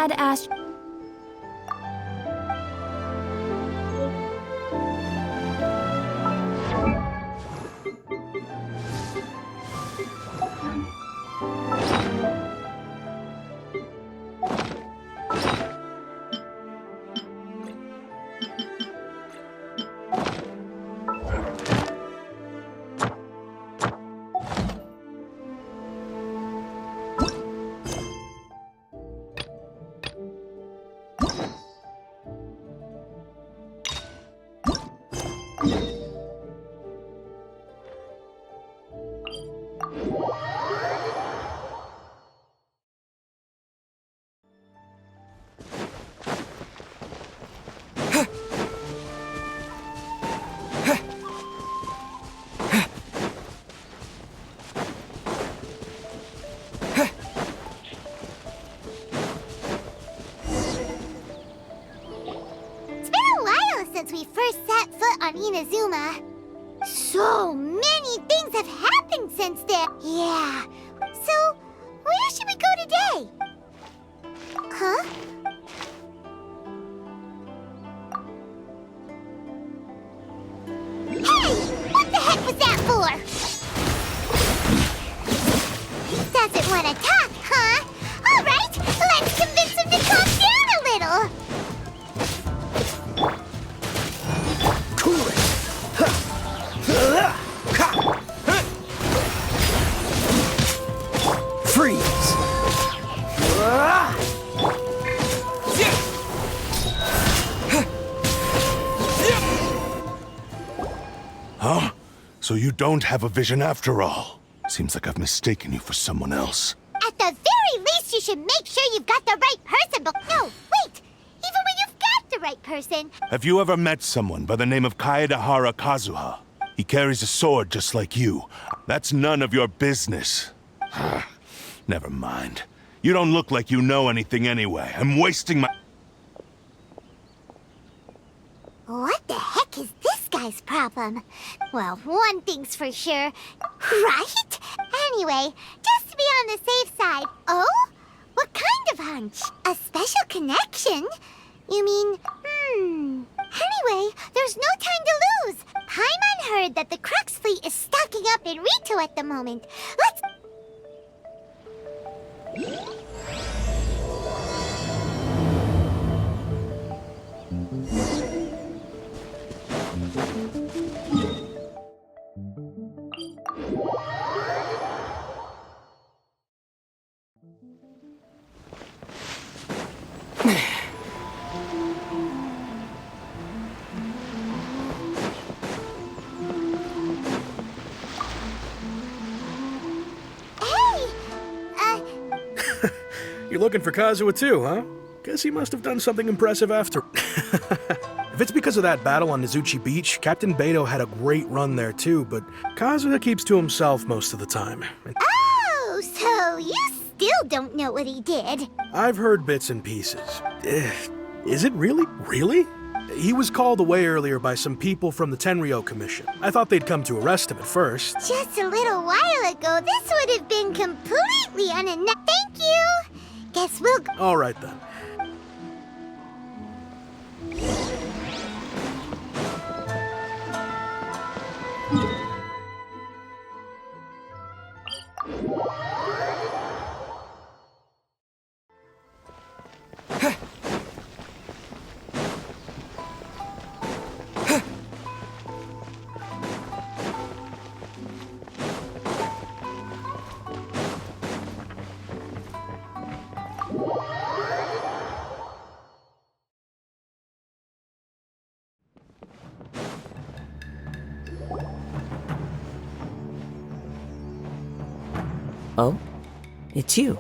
had asked... Since we first set foot on Inazuma. So many things have happened since then. Yeah. So, where should we go today? Huh? Hey! What the heck was that for? Doesn't want to talk, huh? All right, let's convince him to calm down a little. Freeze! Huh? So you don't have a vision after all. Seems like I've mistaken you for someone else. At the very least, you should make sure you've got the right person, but no, wait! Even when you've got the right person... Have you ever met someone by the name of KAEDEHARA Kazuha? He carries a sword just like you. That's none of your business. Never mind. You don't look like you know anything anyway. I'm wasting my... What the heck is this guy's problem? Well, one thing's for sure, right? Anyway, just to be on the safe side. Oh? What kind of hunch? A special connection? You mean, Anyway, there's no time to lose. Paimon heard that the Crux fleet is stocking up in Rito at the moment. Let's... You're looking for Kazuha too, huh? Guess he must have done something impressive after. If it's because of that battle on Nizuchi Beach, Captain Beidou had a great run there too, but Kazuha keeps to himself most of the time. Oh, so you still don't know what he did? I've heard bits and pieces. Is it really? Really? He was called away earlier by some people from the Tenryou Commission. I thought they'd come to arrest him at first. Just a little while ago, this would have been completely unnecessary. Thank you! Guess we'll go. All right then. Oh? It's you.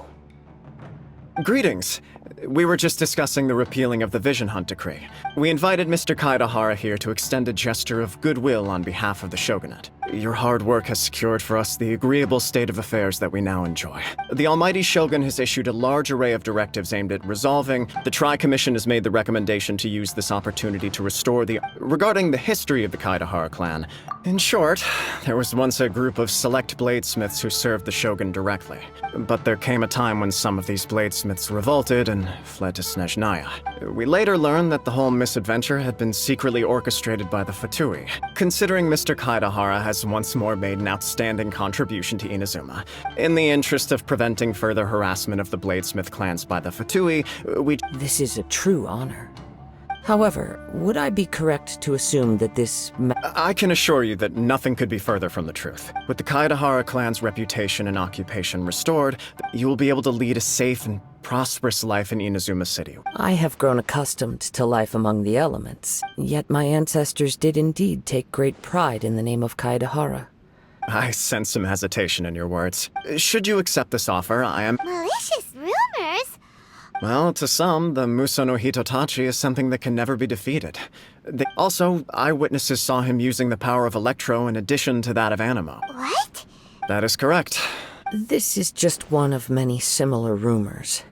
Greetings. We were just discussing the repealing of the Vision Hunt Decree. We invited Mr. KAEDEHARA here to extend a gesture of goodwill on behalf of the Shogunate. Your hard work has secured for us the agreeable state of affairs that we now enjoy. The Almighty Shogun has issued a large array of directives aimed at resolving. The Tri-Commission has made the recommendation to use this opportunity to restore the... Regarding the history of the KAEDEHARA clan, in short, there was once a group of select bladesmiths who served the Shogun directly. But there came a time when some of these bladesmiths revolted and fled to Snezhnaya. We later learned that the whole misadventure had been secretly orchestrated by the Fatui. Considering Mr. KAEDEHARA has once more made an outstanding contribution to Inazuma, in the interest of preventing further harassment of the bladesmith clans by the Fatui, we... This is a true honor. However, would I be correct to assume that this I can assure you that nothing could be further from the truth. With the KAEDEHARA clan's reputation and occupation restored, you will be able to lead a safe and prosperous life in Inazuma City. I have grown accustomed to life among the elements, yet my ancestors did indeed take great pride in the name of KAEDEHARA. I sense some hesitation in your words. Should you accept this offer, I am... Malicious rumors? Well, to some, the Muso no Hitotachi is something that can never be defeated. Also, eyewitnesses saw him using the power of Electro in addition to that of Animo. What? That is correct. This is just one of many similar rumors.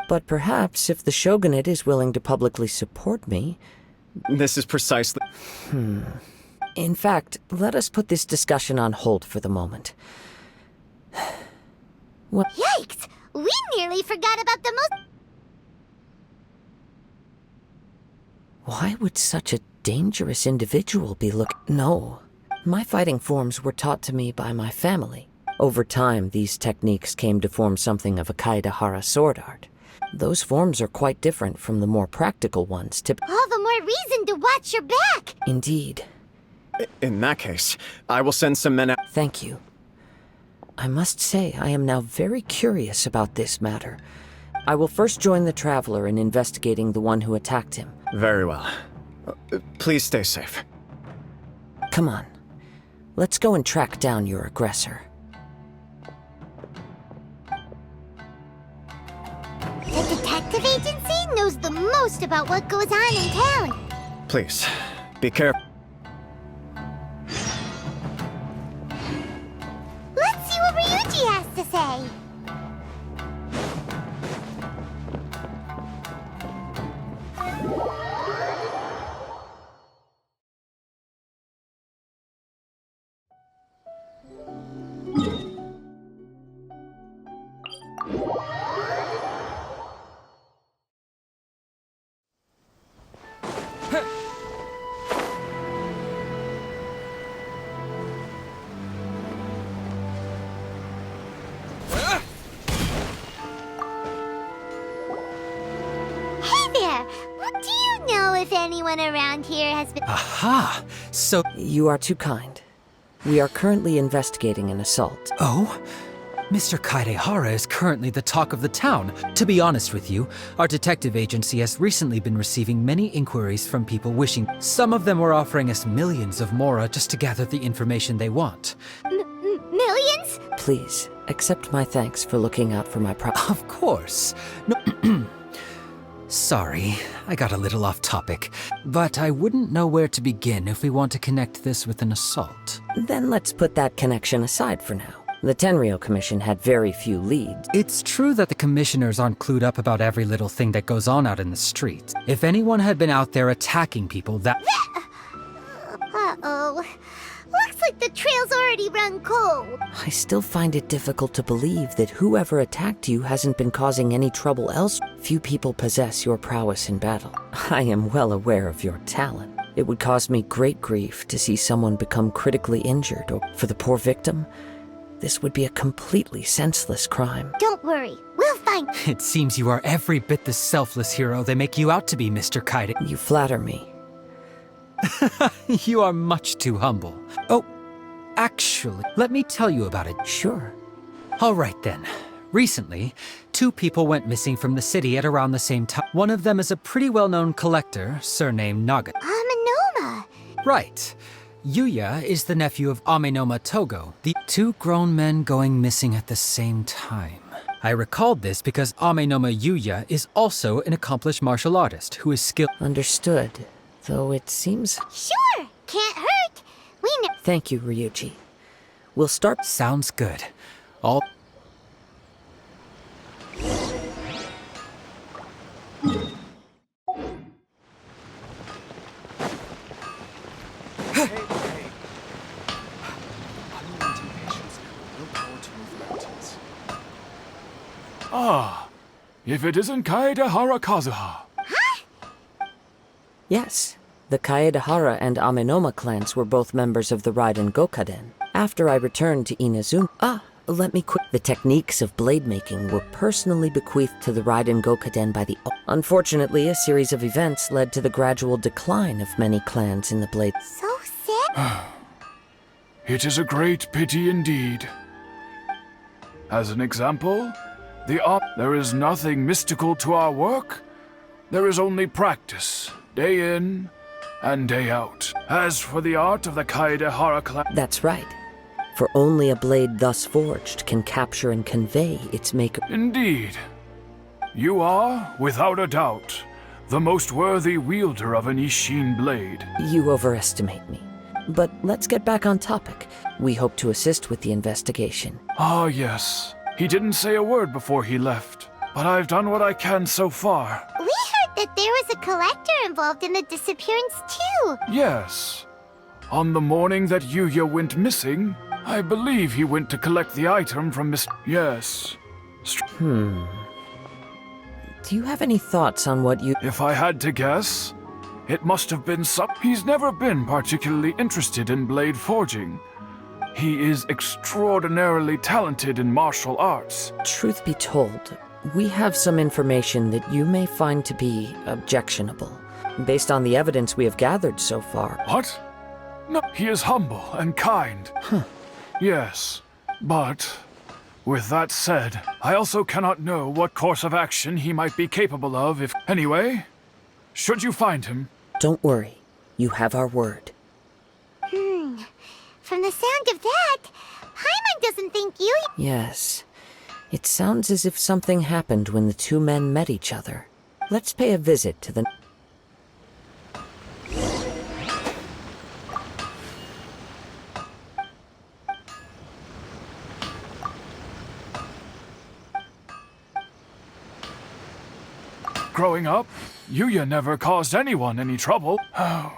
But perhaps if the Shogunate is willing to publicly support me... This is precisely... In fact, let us put this discussion on hold for the moment. Yikes! We nearly forgot about the most... Why would such a dangerous individual be No. My fighting forms were taught to me by my family. Over time, these techniques came to form something of a KAEDEHARA sword art. Those forms are quite different from the more practical ones All the more reason to watch your back! Indeed. In that case, I will send some men out... Thank you. I must say, I am now very curious about this matter. I will first join the Traveler in investigating the one who attacked him. Very well. Please stay safe. Come on. Let's go and track down your aggressor. The detective agency knows the most about what goes on in town. Please, be careful. Let's see what Ryuji has to say. Do you know if anyone around here has been... Aha! So... You are too kind. We are currently investigating an assault. Oh? Mr. KAEDEHARA is currently the talk of the town. To be honest with you, our detective agency has recently been receiving many inquiries from people wishing... Some of them were offering us millions of mora just to gather the information they want. Millions? Please, accept my thanks for looking out for my Of course. No... Sorry, I got a little off topic, but I wouldn't know where to begin if we want to connect this with an assault. Then let's put that connection aside for now. The Tenryou Commission had very few leads. It's true that the commissioners aren't clued up about every little thing that goes on out in the street. If anyone had been out there attacking people, that... Uh-oh. Looks like the trail's already run cold. I still find it difficult to believe that whoever attacked you hasn't been causing any trouble else. Few people possess your prowess in battle. I am well aware of your talent. It would cause me great grief to see someone become critically injured, or for the poor victim, this would be a completely senseless crime. Don't worry, we'll find... It seems you are every bit the selfless hero they make you out to be, Mr. Kaede. You flatter me. You are much too humble. Oh, actually, let me tell you about it. Sure. All right then. Recently, 2 people went missing from the city at around the same time. One of them is a pretty well-known collector, surnamed Naga. Amenoma! Right. Yuya is the nephew of Amenoma Togo, the 2 grown men going missing at the same time. I recalled this because Amenoma Yuya is also an accomplished martial artist who is skilled. Understood. Though it seems... Sure! Can't hurt! We know. Thank you, Ryuji. We'll start. Sounds good. All. Ah, if it isn't KAEDEHARA Kazuha. Yes, the KAEDEHARA and Amenoma clans were both members of the Raiden Gokaden. After I returned to Inazuma, let me quit. The techniques of blade making were personally bequeathed to the Raiden Gokaden by the. Unfortunately, a series of events led to the gradual decline of many clans in the blade. So sad. It is a great pity indeed. As an example, there is nothing mystical to our work. There is only practice, day in and day out. As for the art of the KAEDEHARA clan... That's right. For only a blade thus forged can capture and convey its maker. Indeed. You are, without a doubt, the most worthy wielder of an Ishin blade. You overestimate me. But let's get back on topic. We hope to assist with the investigation. Ah, yes. He didn't say a word before he left, but I've done what I can so far. We heard that there was a collector involved in the disappearance too. Yes. On the morning that Yuya went missing, I believe he went to collect the item from Miss... Yes. Do you have any thoughts on what you... If I had to guess, it must have been some... He's never been particularly interested in blade forging. He is extraordinarily talented in martial arts. Truth be told, we have some information that you may find to be objectionable, based on the evidence we have gathered so far. What? No, he is humble and kind. Yes, but with that said, I also cannot know what course of action he might be capable of if... Anyway, should you find him... Don't worry, you have our word. From the sound of that, Paimon doesn't think you... Yes, it sounds as if something happened when the two men met each other. Let's pay a visit to the... Growing up, Yuya never caused anyone any trouble. Oh.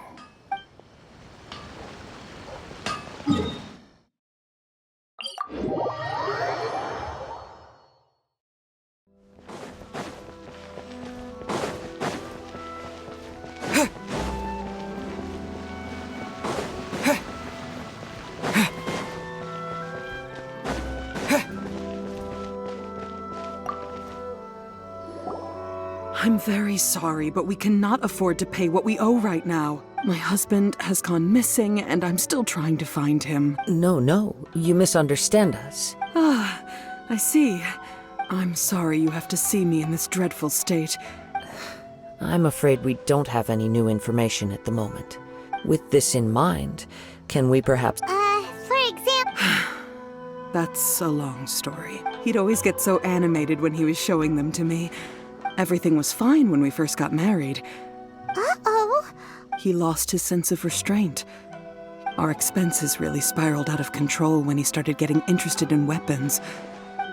I'm very sorry, but we cannot afford to pay what we owe right now. My husband has gone missing, and I'm still trying to find him. No, you misunderstand us. I see. I'm sorry you have to see me in this dreadful state. I'm afraid we don't have any new information at the moment. With this in mind, can we perhaps... for example... That's a long story. He'd always get so animated when he was showing them to me. Everything was fine when we first got married. Uh-oh. He lost his sense of restraint. Our expenses really spiraled out of control when he started getting interested in weapons.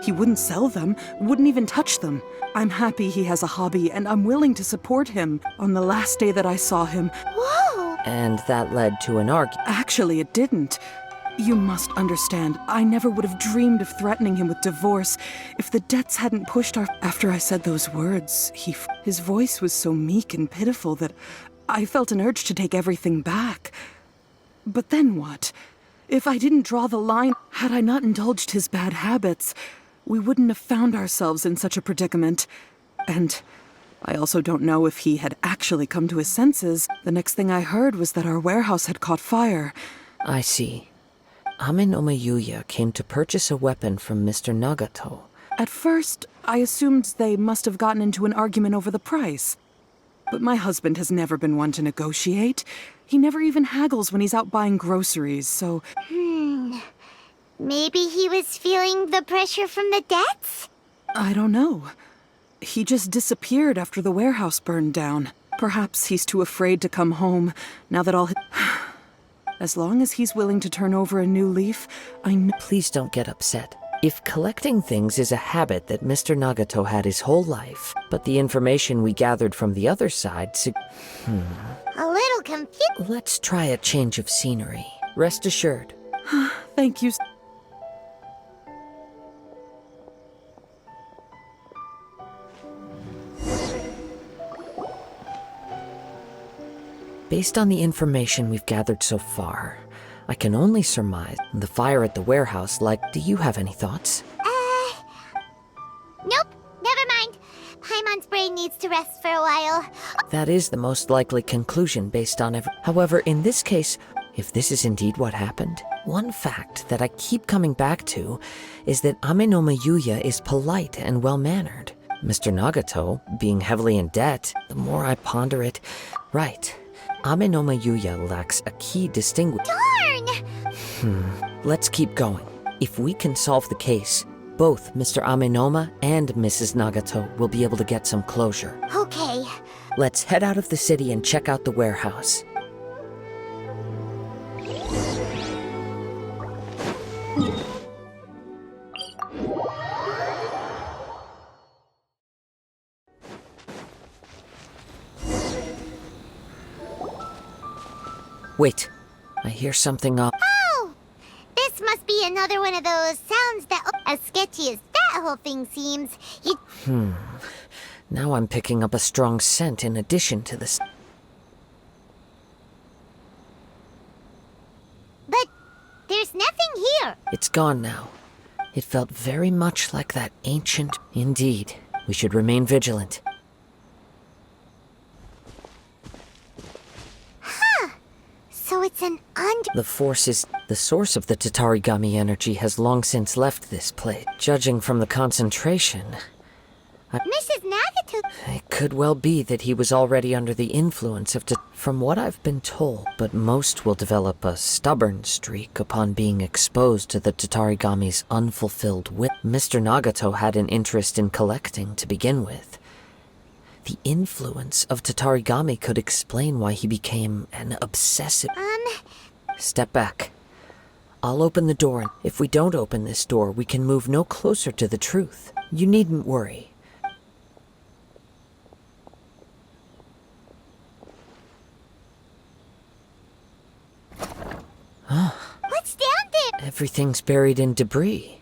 He wouldn't sell them, wouldn't even touch them. I'm happy he has a hobby, and I'm willing to support him. On the last day that I saw him... Whoa! And that led to an argument. Actually, it didn't. You must understand, I never would have dreamed of threatening him with divorce if the debts hadn't pushed our... After I said those words, his voice was so meek and pitiful that I felt an urge to take everything back. But then what? If I didn't draw the line, had I not indulged his bad habits, we wouldn't have found ourselves in such a predicament. And I also don't know if he had actually come to his senses. The next thing I heard was that our warehouse had caught fire. I see. Amenoma Yuya came to purchase a weapon from Mr. Nagato. At first, I assumed they must have gotten into an argument over the price. But my husband has never been one to negotiate. He never even haggles when he's out buying groceries, so... Maybe he was feeling the pressure from the debts? I don't know. He just disappeared after the warehouse burned down. Perhaps he's too afraid to come home, now that all his... As long as he's willing to turn over a new leaf, I know. Please don't get upset. If collecting things is a habit that Mr. Nagato had his whole life, but the information we gathered from the other side A little confused. Let's try a change of scenery. Rest assured. Thank you. Based on the information we've gathered so far, I can only surmise the fire at the warehouse. Do you have any thoughts? Nope, never mind. Paimon's brain needs to rest for a while. That is the most likely conclusion based on However, in this case, if this is indeed what happened, one fact that I keep coming back to is that Amenoma Yuya is polite and well-mannered. Mr. Nagato, being heavily in debt, the more I ponder it, right. Amenoma Yuya lacks a key distinguish. Darn! Let's keep going. If we can solve the case, both Mr. Amenoma and Mrs. Nagato will be able to get some closure. Okay. Let's head out of the city and check out the warehouse. Wait, I hear something up. Oh! This must be another one of those sounds that, as sketchy as that whole thing seems, Now I'm picking up a strong scent in addition to this. But there's nothing here. It's gone now. It felt very much like that ancient... Indeed, we should remain vigilant. So it's an The source of the Tatarigami energy has long since left this place. Judging from the concentration, Mrs. Nagato. it could well be that he was already under the influence of from what I've been told, but most will develop a stubborn streak upon being exposed to the Tatarigami's unfulfilled will. Mr. Nagato had an interest in collecting to begin with. The influence of Tatarigami could explain why he became an obsessive... Step back. I'll open the door, and if we don't open this door, we can move no closer to the truth. You needn't worry. What's down there? Everything's buried in debris.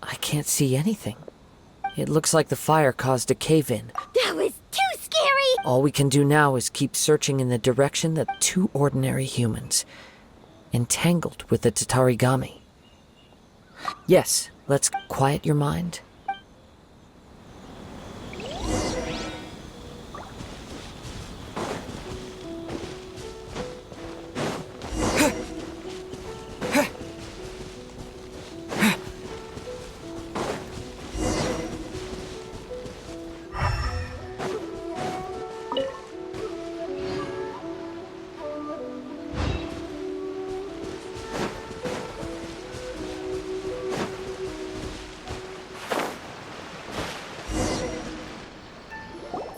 I can't see anything. It looks like the fire caused a cave-in. That was too scary! All we can do now is keep searching in the direction that two ordinary humans, entangled with the Tatarigami. Yes, let's quiet your mind.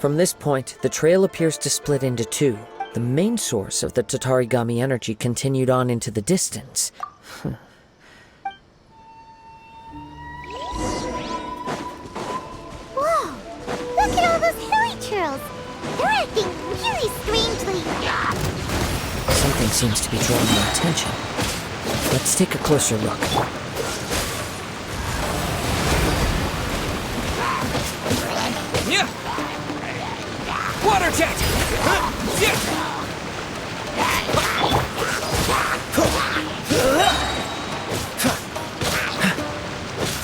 From this point, the trail appears to split into two. The main source of the Tatarigami energy continued on into the distance. Whoa! Look at all those hilly churls! They're acting really strangely. Something seems to be drawing our attention. Let's take a closer look. Water jet!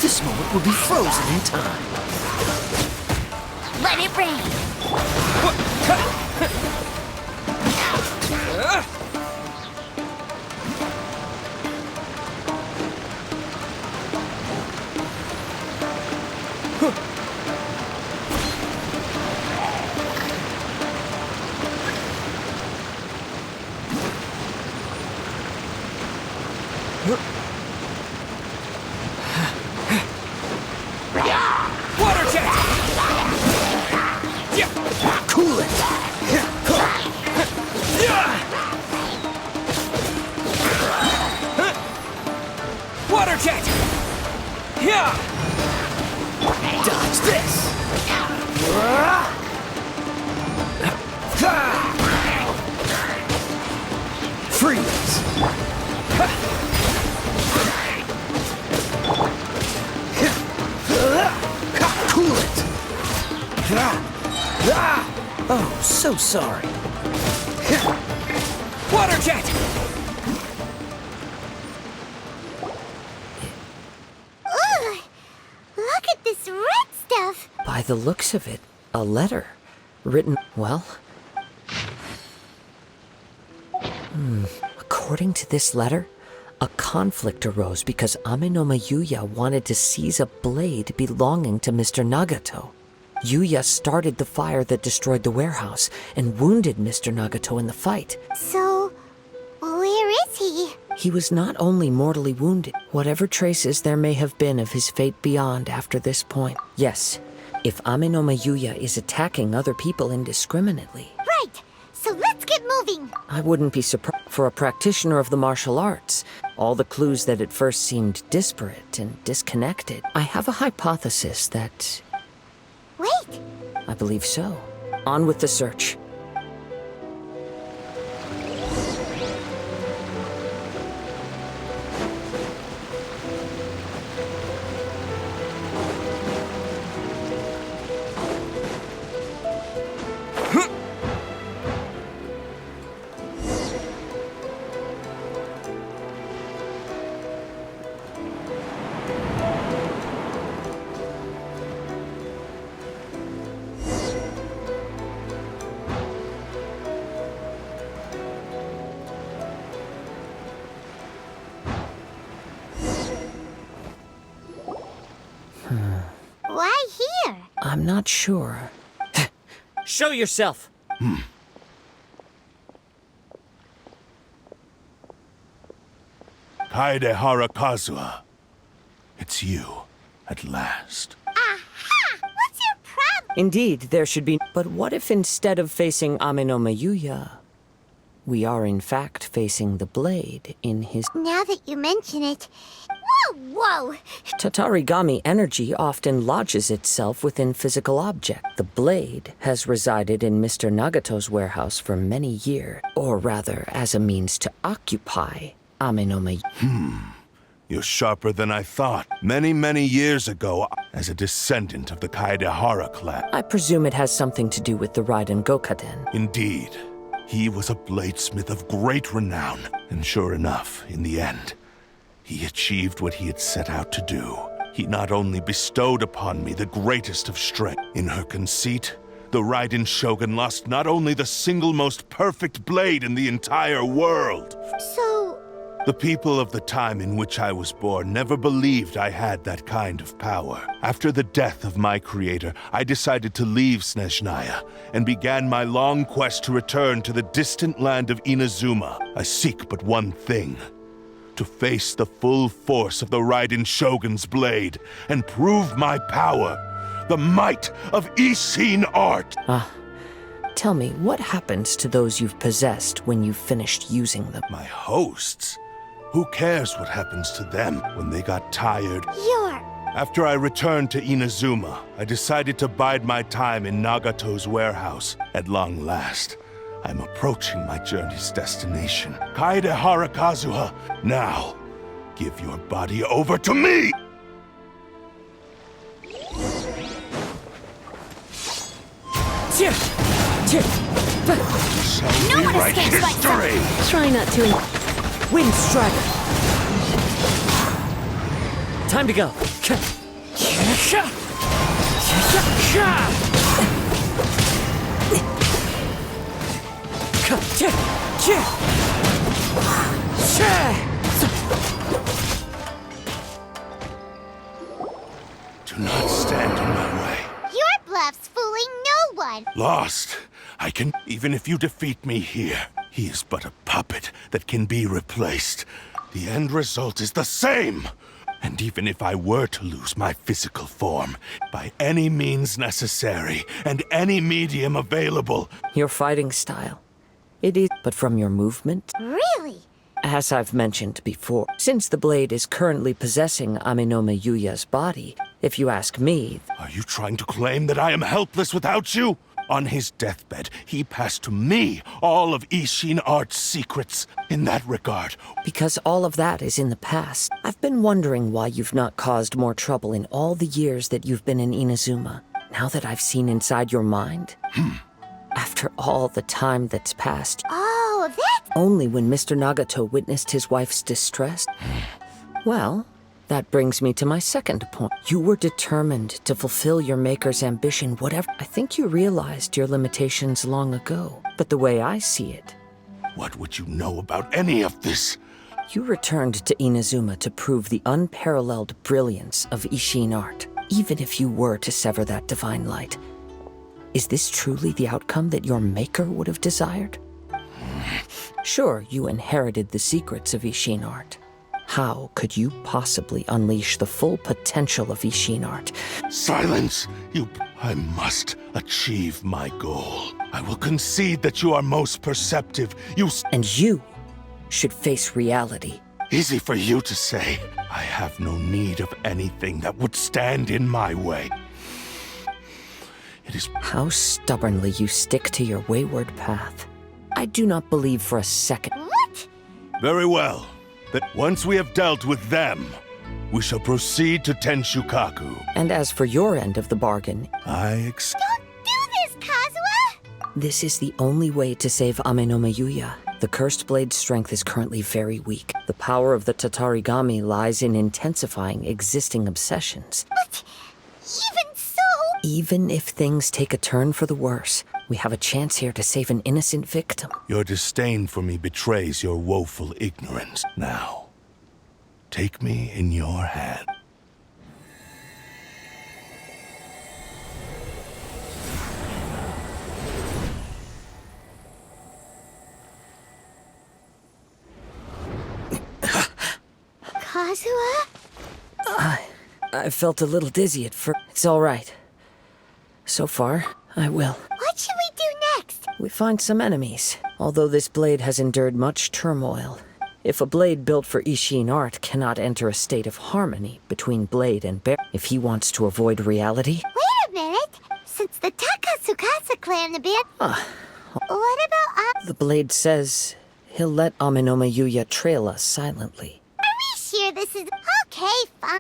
This moment will be frozen in time. Let it rain! Water jet! Cool it! Ah! Oh, so sorry. Water jet! Ugh! Look at this red stuff! By the looks of it, a letter. Written, well... According to this letter, a conflict arose because Amenoma Yuya wanted to seize a blade belonging to Mr. Nagato. Yuya started the fire that destroyed the warehouse and wounded Mr. Nagato in the fight. So, where is he? He was not only mortally wounded, whatever traces there may have been of his fate beyond after this point. Yes, if Amenoma Yuya is attacking other people indiscriminately, Right! So let's get moving! I wouldn't be surprised. For a practitioner of the martial arts, all the clues that at first seemed disparate and disconnected, I have a hypothesis that... Wait! I believe so. On with the search. Why here? I'm not sure. Show yourself! KAEDEHARA Kazuha. It's you, at last. Aha! What's your problem? Indeed, there should be... But what if instead of facing Amenoma Yuya, we are in fact facing the blade in his... Now that you mention it... Whoa! Tatarigami energy often lodges itself within physical objects. The blade has resided in Mr. Nagato's warehouse for many years, or rather, as a means to occupy Amenoma. You're sharper than I thought. Many, many years ago, as a descendant of the KAEDEHARA clan. I presume it has something to do with the Raiden Gokaden. Indeed. He was a bladesmith of great renown. And sure enough, in the end, he achieved what he had set out to do. He not only bestowed upon me the greatest of strength. In her conceit, the Raiden Shogun lost not only the single most perfect blade in the entire world. So... The people of the time in which I was born never believed I had that kind of power. After the death of my creator, I decided to leave Snezhnaya and began my long quest to return to the distant land of Inazuma. I seek but one thing: to face the full force of the Raiden Shogun's blade and prove my power, the might of Ishin art. Tell me, what happens to those you've possessed when you've finished using them? My hosts? Who cares what happens to them when they got tired? After I returned to Inazuma, I decided to bide my time in Nagato's warehouse. At long last, I'm approaching my journey's destination. KAEDEHARA Kazuha, now, give your body over to me! Shall we write history? Try not to... Wind Strider! Time to go! Do not stand in my way. Your bluff's fooling no one! Lost. I can... Even if you defeat me here, he is but a puppet that can be replaced. The end result is the same. And even if I were to lose my physical form, by any means necessary, and any medium available... Your fighting style. It is... But from your movement... Really? As I've mentioned before, since the blade is currently possessing Amenoma Yuya's body, if you ask me... Are you trying to claim that I am helpless without you? On his deathbed, he passed to me all of Ishin Art's secrets. In that regard... Because all of that is in the past, I've been wondering why you've not caused more trouble in all the years that you've been in Inazuma. Now that I've seen inside your mind, after all the time that's passed, Oh, that... only when Mr. Nagato witnessed his wife's distress. Well, that brings me to my second point. You were determined to fulfill your maker's ambition, whatever. I think you realized your limitations long ago. But the way I see it, What would you know about any of this? you returned to Inazuma to prove the unparalleled brilliance of Ishin art, even if you were to sever that divine light. Is this truly the outcome that your maker would have desired? Sure, you inherited the secrets of Ishin art. How could you possibly unleash the full potential of Ishin art? Silence! I must achieve my goal. I will concede that you are most perceptive. And you should face reality. Easy for you to say. I have no need of anything that would stand in my way. It is... How stubbornly you stick to your wayward path. I do not believe for a second. What? Very well. That once we have dealt with them, we shall proceed to Tenshukaku. And as for your end of the bargain, Don't do this, Kazuha! this is the only way to save Ame no Mayuya. The cursed blade's strength is currently very weak. The power of the Tatarigami lies in intensifying existing obsessions. But even so... Even if things take a turn for the worse, we have a chance here to save an innocent victim. Your disdain for me betrays your woeful ignorance. Now, take me in your hand. Kazuha? I felt a little dizzy at first. It's all right. So far, I will. What should we do next? We find some enemies, although this blade has endured much turmoil. If a blade built for Ishin art cannot enter a state of harmony between blade and bear, if he wants to avoid reality, Wait a minute. Since the Takatsukasa clan abandoned... What about... the blade says he'll let Ame no Mayuya trail us silently. Are we sure this is... Okay, fine.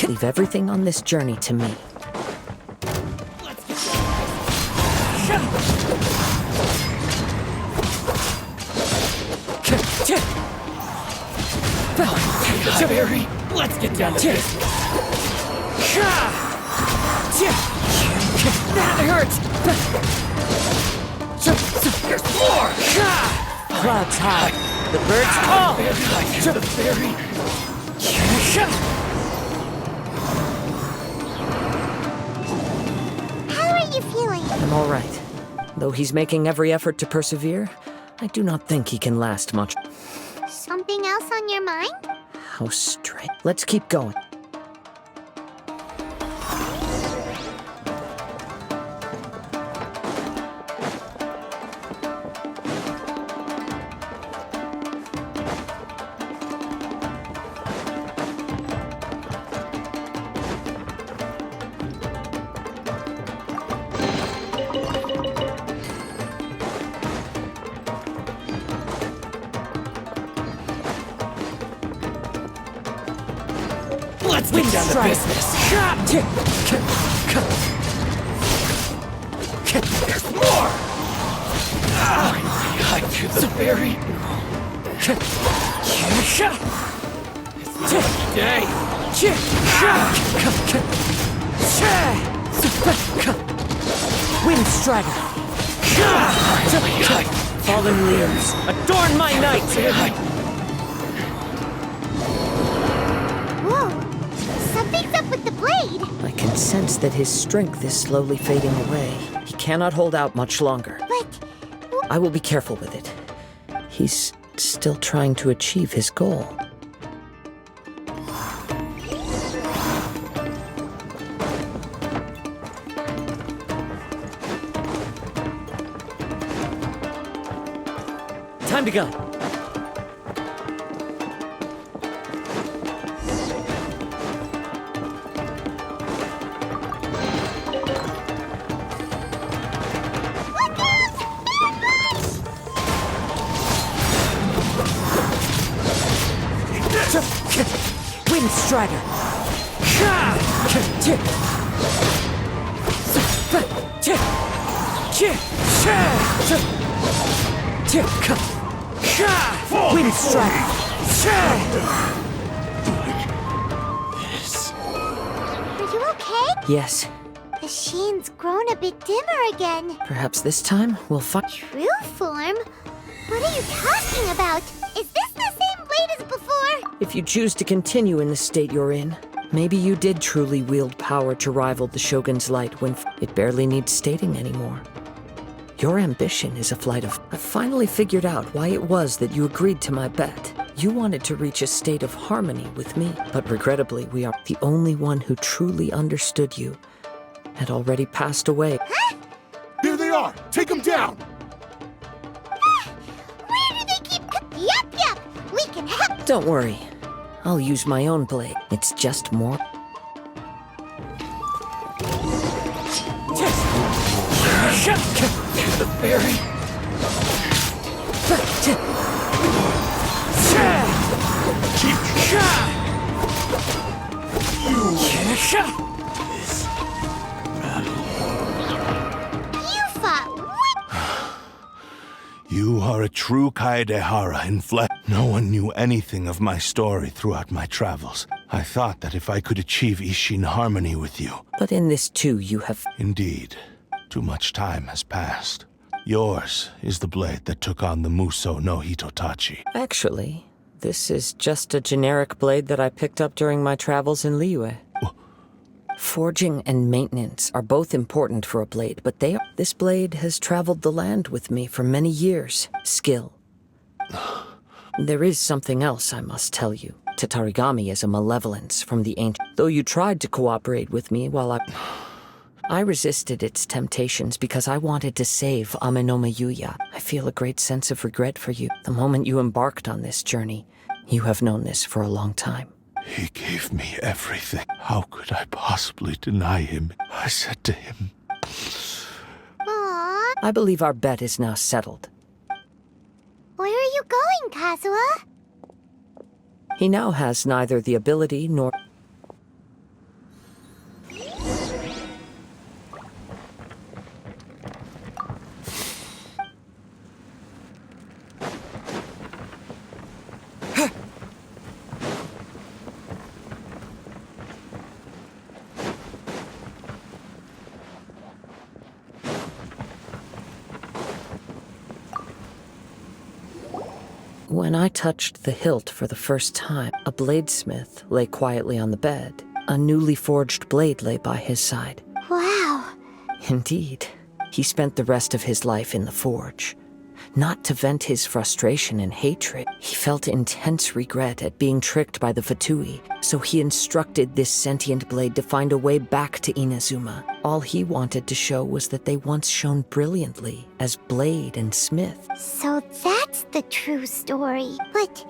Leave everything on this journey to me. Barry, let's get down to business. That hurts! There's more! Clouds high. The birds call. How are you feeling? I'm all right. Though he's making every effort to persevere, I do not think he can last much. Something else on your mind? How strange. Let's keep going. Let's get down to business. There's more! I do the berry. It's a lucky day. Wind Strider! Fallen leaves, adorn my night! Whoa! Something's up with the blade! I can sense that his strength is slowly fading away. He cannot hold out much longer. But... I will be careful with it. He's still trying to achieve his goal. Time to go. Wind Strider! Wind Strider! Are you okay? Yes, The sheen's grown a bit dimmer again. perhaps this time we'll find. True form? What are you talking about? Is this the same blade as before? If you choose to continue in the state you're in, maybe you did truly wield power to rival the Shogun's light when it barely needs stating anymore. Your ambition is a flight of... I finally figured out why it was that you agreed to my bet. You wanted to reach a state of harmony with me, but regrettably we are the only one who truly understood you had already passed away. There they are! Take them down! Where do they keep... Yup! We can help... Don't worry. I'll use my own blade. It's just more... The fairy. You fought... You are a true Kaedehara in flesh. No one knew anything of my story throughout my travels. I thought that if I could achieve Ishin harmony with you... But in this too, you have... Indeed, too much time has passed. Yours is the blade that took on the Muso no Hitotachi. Actually, this is just a generic blade that I picked up during my travels in Liyue. Forging and maintenance are both important for a blade, but this blade has traveled the land with me for many years. Skill. There is something else I must tell you. Tatarigami is a malevolence from the ancient... Though you tried to cooperate with me while I resisted its temptations because I wanted to save Amenoma Yuya. I feel a great sense of regret for you. The moment you embarked on this journey, you have known this for a long time. He gave me everything. How could I possibly deny him? I said to him... Aww. I believe our bet is now settled. Where are you going, Kazuha? He now has neither the ability nor... When I touched the hilt for the first time, a bladesmith lay quietly on the bed. A newly forged blade lay by his side. Wow. Indeed, he spent the rest of his life in the forge. Not to vent his frustration and hatred, he felt intense regret at being tricked by the Fatui, so he instructed this sentient blade to find a way back to Inazuma. All he wanted to show was that they once shone brilliantly as blade and smith. So that's the true story. But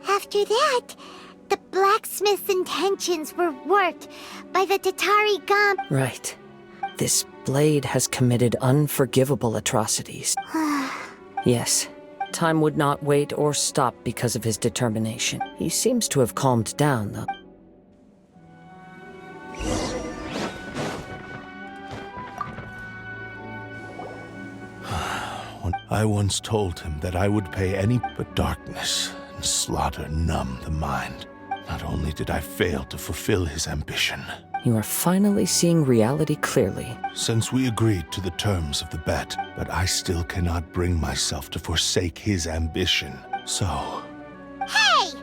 after that, the blacksmith's intentions were warped by the Tatarigami. Right. This blade has committed unforgivable atrocities. Yes. Time would not wait or stop because of his determination. He seems to have calmed down, though. I once told him that I would pay any but darkness and slaughter numb the mind. Not only did I fail to fulfill his ambition, You are finally seeing reality clearly. since we agreed to the terms of the bet, but I still cannot bring myself to forsake his ambition. So, Hey!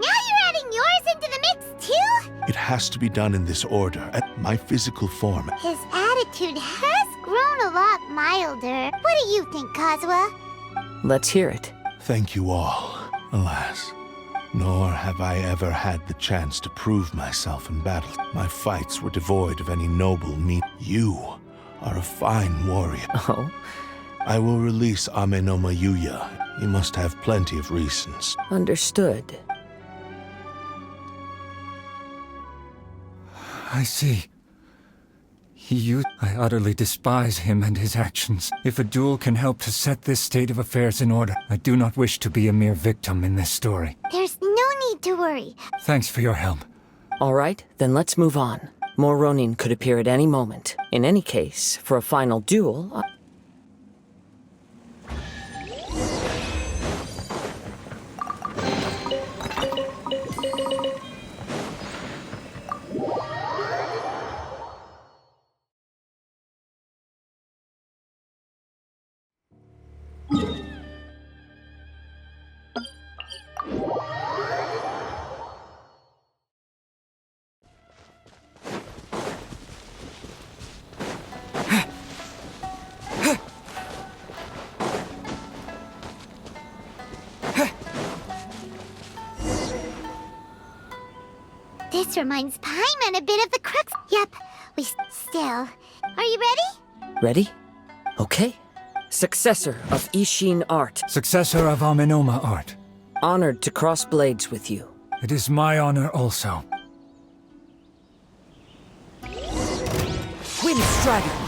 Now you're adding yours into the mix, too? it has to be done in this order. My physical form. His attitude has grown a lot milder. What do you think, Kazuha? Let's hear it. Thank you all. Alas, nor have I ever had the chance to prove myself in battle. My fights were devoid of any noble mean. You are a fine warrior. Oh, I will release Amenoma Yuya. You must have plenty of reasons. understood. I see. I utterly despise him and his actions. If a duel can help to set this state of affairs in order, I do not wish to be a mere victim in this story. There's no need to worry. Thanks for your help. All right, then let's move on. More Ronin could appear at any moment. In any case, for a final duel, This reminds Paimon a bit of the crux. Yep, still. Are you ready? ready? Okay. Successor of Ishin art. Successor of Amenoma art. Honored to cross blades with you. It is my honor also. Wind Strider!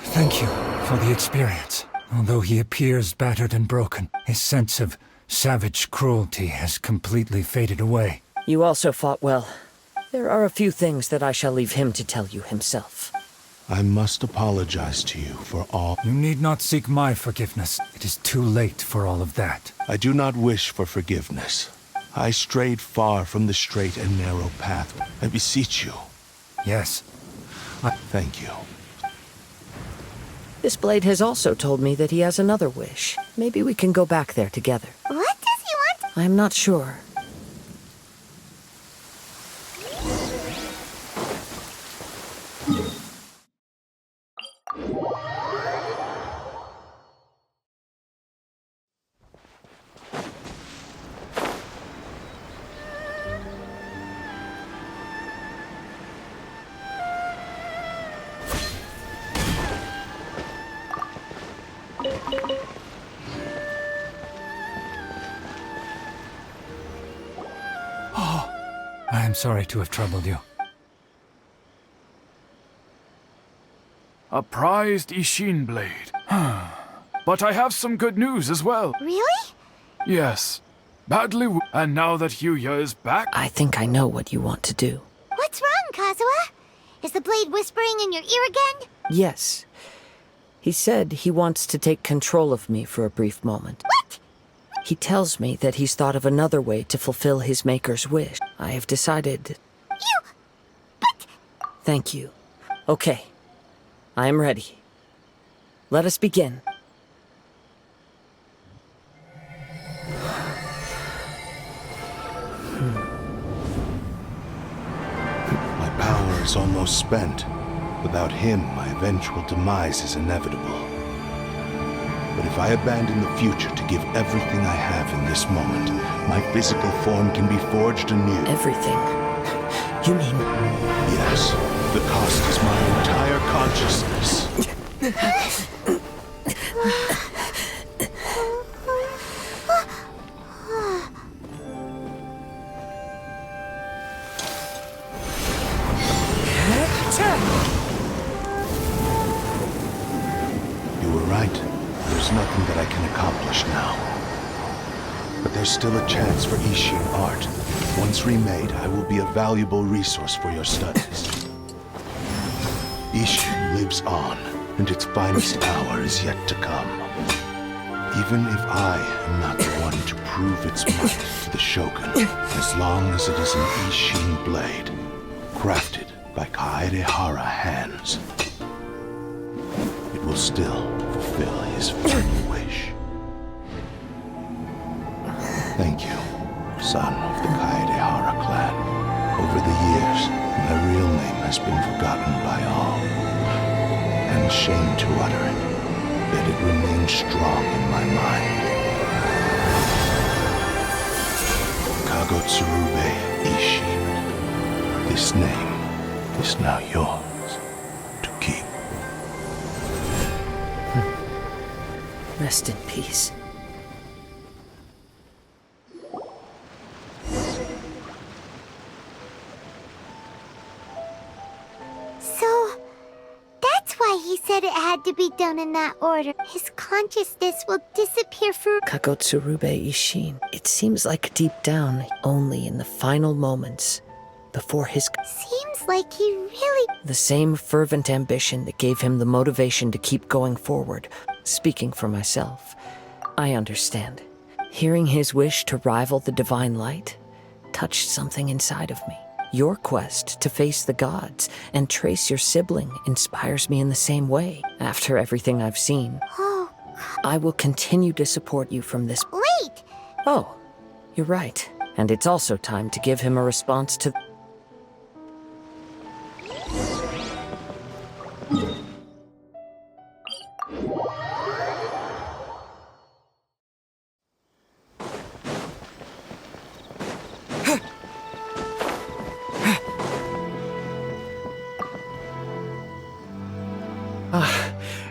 Thank you for the experience. Although he appears battered and broken, his sense of savage cruelty has completely faded away. You also fought well. There are a few things that I shall leave him to tell you himself. I must apologize to you for all. You need not seek my forgiveness. It is too late for all of that. I do not wish for forgiveness. I strayed far from the straight and narrow path. I beseech you. Yes, Thank you. This blade has also told me that he has another wish. Maybe we can go back there together. What does he want? I'm not sure. I am sorry to have troubled you. A prized Ishin blade. But I have some good news as well. Really? Yes. And now that Yuya is back, I think I know what you want to do. What's wrong, Kazuha? Is the blade whispering in your ear again? Yes. He said he wants to take control of me for a brief moment. What? He tells me that he's thought of another way to fulfill his maker's wish. I have decided... But... Thank you. Okay. I am ready. Let us begin. My power is almost spent. Without him, my eventual demise is inevitable. But if I abandon the future to give everything I have in this moment, my physical form can be forged anew. Everything. You mean... Yes, the cost is my entire consciousness. But there's still a chance for Ishin art. Once remade, I will be a valuable resource for your studies. Ishin lives on, and its finest hour is yet to come. Even if I am not the one to prove its might to the Shogun, as long as it is an Ishin blade, crafted by KAEDEHARA hands, it will still fulfill his final wish. Thank you, son of the KAEDEHARA clan. Over the years, my real name has been forgotten by all. I'm ashamed to utter it, yet it remains strong in my mind. Kagotsurube Ishin. This name is now yours to keep. Rest in peace. So, that's why he said it had to be done in that order. His consciousness will disappear for... Kagotsurube Ishin. It seems like deep down, only in the final moments, before his... Seems like he really... The same fervent ambition that gave him the motivation to keep going forward. Speaking for myself, I understand. Hearing his wish to rival the divine light touched something inside of me. Your quest to face the gods and trace your sibling inspires me in the same way. After everything I've seen, Oh, I will continue to support you from this... wait! Oh, you're right. And it's also time to give him a response to...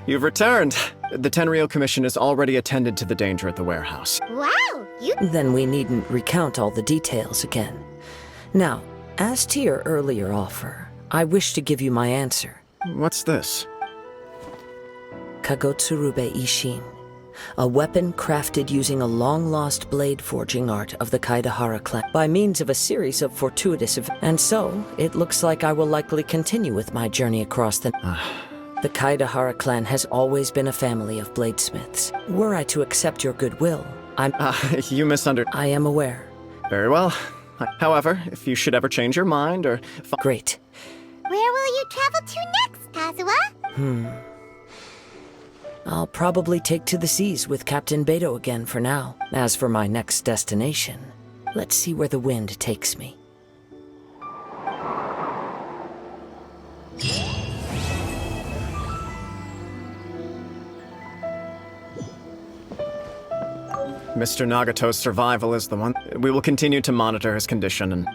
You've returned. The Tenryou Commission has already attended to the danger at the warehouse. Wow, you... Then we needn't recount all the details again. Now, as to your earlier offer, I wish to give you my answer. What's this? Kagotsurube Ishin. A weapon crafted using a long-lost blade forging art of the KAEDEHARA clan by means of a series of fortuitous events. And so, it looks like I will likely continue with my journey across the... The KAEDEHARA clan has always been a family of bladesmiths. Were I to accept your goodwill, You misunderstood. I am aware. Very well. However, if you should ever change your mind or... Great. Where will you travel to next, Kazuha? I'll probably take to the seas with Captain Beidou again for now. As for my next destination, let's see where the wind takes me. Mr. Nagato's survival is the one. We will continue to monitor his condition and...